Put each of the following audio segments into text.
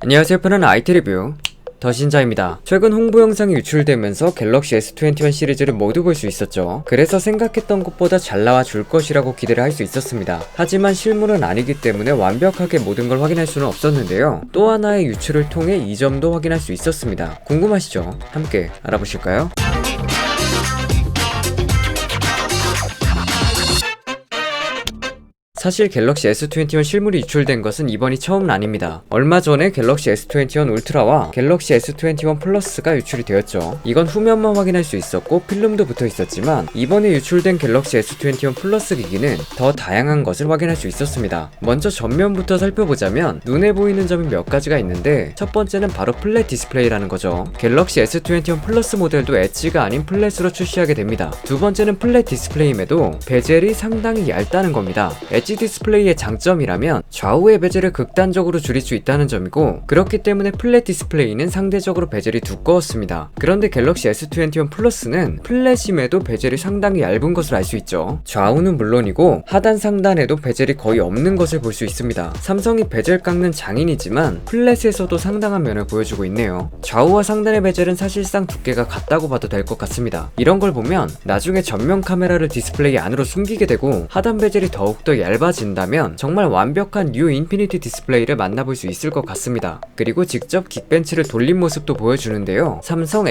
안녕하세요. 편안한 IT 리뷰 더신자입니다. 최근 홍보 영상이 유출되면서 갤럭시 S21 시리즈를 모두 볼 수 있었죠. 그래서 생각했던 것보다 잘 나와 줄 것이라고 기대를 할 수 있었습니다. 하지만 실물은 아니기 때문에 완벽하게 모든 걸 확인할 수는 없었는데요. 또 하나의 유출을 통해 이 점도 확인할 수 있었습니다. 궁금하시죠? 함께 알아보실까요? 사실 갤럭시 S21 실물이 유출된 것은 이번이 처음은 아닙니다. 얼마 전에 갤럭시 S21 울트라와 갤럭시 S21 플러스가 유출이 되었죠. 이건 후면만 확인할 수 있었고 필름도 붙어 있었지만 이번에 유출된 갤럭시 S21 플러스 기기는 더 다양한 것을 확인할 수 있었습니다. 먼저 전면부터 살펴보자면 눈에 보이는 점이 몇 가지가 있는데 첫 번째는 바로 플랫 디스플레이라는 거죠. 갤럭시 S21 플러스 모델도 엣지가 아닌 플랫으로 출시하게 됩니다. 두 번째는 플랫 디스플레이임에도 베젤이 상당히 얇다는 겁니다. 엣지 디스플레이의 장점이라면 좌우의 베젤을 극단적으로 줄일 수 있다는 점이고, 그렇기 때문에 플랫 디스플레이는 상대적으로 베젤이 두꺼웠습니다. 그런데 갤럭시 S21 플러스는 플랫임에도 베젤이 상당히 얇은 것을 알 수 있죠. 좌우는 물론이고 하단 상단에도 베젤이 거의 없는 것을 볼 수 있습니다. 삼성이 베젤 깎는 장인이지만 플랫에서도 상당한 면을 보여주고 있네요. 좌우와 상단의 베젤은 사실상 두께가 같다고 봐도 될 것 같습니다. 이런 걸 보면 나중에 전면 카메라를 디스플레이 안으로 숨기게 되고 하단 베젤이 더욱더 얇아진다면 정말 완벽한 뉴 인피니티 디스플레이를 만나볼 수 있을 것 같습니다. 그리고 직접 긱벤치를 돌린 모습도 보여주는데요. 삼성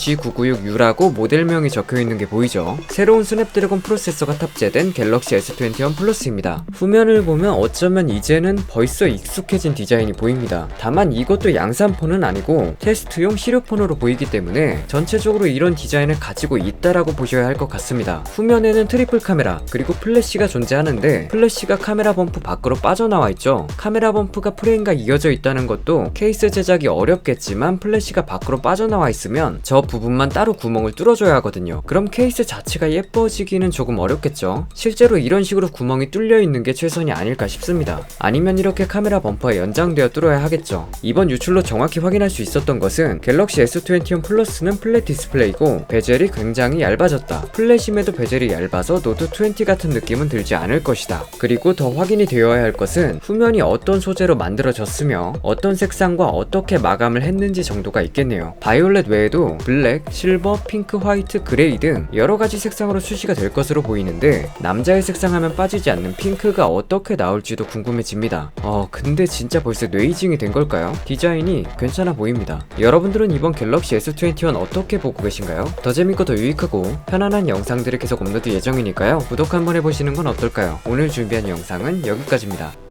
SM-G996U라고 모델명이 적혀있는 게 보이죠. 새로운 스냅드래곤 프로세서가 탑재된 갤럭시 S21 플러스입니다. 후면을 보면 어쩌면 이제는 벌써 익숙해진 디자인이 보입니다. 다만 이것도 양산폰은 아니고 테스트용 시료폰으로 보이기 때문에 전체적으로 이런 디자인을 가지고 있다라고 보셔야 할 것 같습니다. 후면에는 트리플 카메라 그리고 플래시가 존재하는데 플래시가 카메라 범프 밖으로 빠져나와 있죠. 카메라 범프가 프레임과 이어져 있다는 것도 케이스 제작이 어렵겠지만 플래시가 밖으로 빠져나와 있으면 저 부분만 따로 구멍을 뚫어줘야 하거든요. 그럼 케이스 자체가 예뻐지기는 조금 어렵겠죠. 실제로 이런 식으로 구멍이 뚫려 있는 게 최선이 아닐까 싶습니다. 아니면 이렇게 카메라 범퍼가 연장되어 뚫어야 하겠죠. 이번 유출로 정확히 확인할 수 있었던 것은 갤럭시 S21 플러스는 플랫 디스플레이고 베젤이 굉장히 얇아졌다. 플랫임에도 베젤이 얇아서 노트 20 같은 느낌은 들지 않을 것이다. 그리고 더 확인이 되어야 할 것은 후면이 어떤 소재로 만들어졌으며 어떤 색상과 어떻게 마감을 했는지 정도가 있겠네요. 바이올렛 외에도 블랙, 실버, 핑크, 화이트, 그레이 등 여러가지 색상으로 출시가 될 것으로 보이는데 남자의 색상 하면 빠지지 않는 핑크가 어떻게 나올지도 궁금해집니다. 근데 진짜 벌써 뇌이징이 된 걸까요? 디자인이 괜찮아 보입니다. 여러분들은 이번 갤럭시 S21 어떻게 보고 계신가요? 더 재밌고 더 유익하고 편안한 영상들을 계속 업로드 예정이니까요. 구독 한번 해보시는 건 어떨까요? 오늘 준비한 영상은 여기까지입니다.